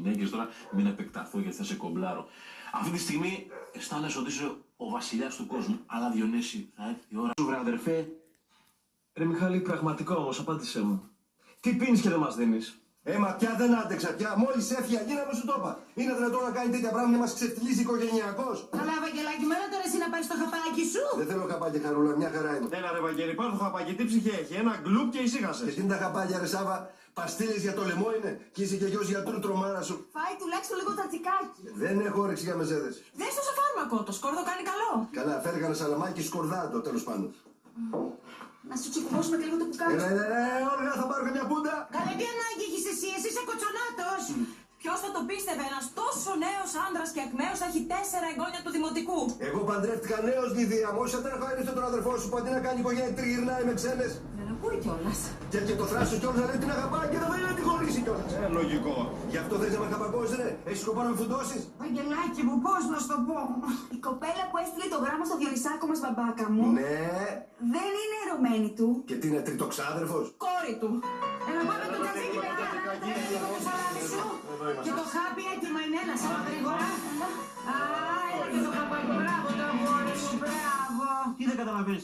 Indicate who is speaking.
Speaker 1: γυναίκες τώρα, μην επεκταθώ γιατί θα σε κομπλάρω. Αυτή τη στιγμή αισθάνεσαι ότι είσαι ο βασιλιάς του κόσμου. Αλλά Διονύση, θα έρθει η ώρα σου, βρε αδερφέ.
Speaker 2: Ρε Μιχάλη, πραγματικό όμως, απάντησέ μου. Τι πίνεις και δεν μας δίνεις?
Speaker 3: Μα πια δεν άντεξα πια. Μόλις έφυγε Αγίνα μου σου το είπα. Είναι δυνατόν να κάνει τέτοια πράγματα να μας ξεφτυλίζει οικογενειακός?
Speaker 4: Καλά, Βαγγελάκη, μένα τώρα εσύ να πάρεις το χαπάκι σου.
Speaker 3: Δεν θέλω χαπάκια, Χαρούλα, μια χαρά είναι.
Speaker 5: Έλα ρε Βαγγέλη, πάρ' το χαπάκι, τι ψυχή έχει, ένα γκλουπ και ησύχασες.
Speaker 3: Και τι είναι τα χαπάκια, ρε Σάβα, παστίλες για το λαιμό είναι και είσαι και γιος γιατρού τρομάρα σου.
Speaker 4: Φάει τουλάχιστον λίγο τσατσικάκι.
Speaker 3: Δεν έχω όρεξη για μεζέδες.
Speaker 4: Δες το σε φάρμακο, το σκόρδο κάνει καλό.
Speaker 3: Καλά, φέρει ένα σαλαμάκι σκορδάτο, τέλος πάντων.
Speaker 4: Να σου τσικουβώσουμε και λίγο το πουκάμισο.
Speaker 3: Όλγα, θα πάρω καμιά πούντα.
Speaker 4: Καλέ, τι ανάγκη έχεις εσύ είσαι κοτσονάτος. Ποιος θα το πίστευε, ένας τόσο νέος άντρας και ακμαίος θα έχει 4 εγγόνια του δημοτικού.
Speaker 3: Εγώ παντρεύτηκα νέος, Λιδία μου. Όσα τρέχω είναι τον αδερφό σου που αντί να κάνει οικογένεια τριγυρνάει με ξένες.
Speaker 4: Δεν ακούει κιόλας.
Speaker 3: Και το θράσος κιόλας να λέει την αγαπάει και δεν θέλει να τη χωρίσει κιόλας.
Speaker 5: Λογικό.
Speaker 3: Γι' αυτό θες να με χαπακώσεις, ρε. Έχεις σκοπό να με φουντώσεις?
Speaker 4: Βαγγελάκη μου, πώς να σου το πω. Η κοπέλα που έστειλε το γράμμα στο Διονυσάκο μας μπαμπάκα μου.
Speaker 3: Ναι.
Speaker 4: Δεν είναι ερωμένη του.
Speaker 3: Και τι είναι, τριτοξάδερφος?
Speaker 4: Κόρη του. Έλα πάμε το τζατζίκι μετά. Θέλει λίγο το σαλάμι σου. Και το χάπι έτοιμα είναι, έλα σε γρήγορα. Α, έλα και το χαπάκι. Μπράβο το αγόρι μου, μπράβο.
Speaker 5: Τι δεν καταλαβαίνεις.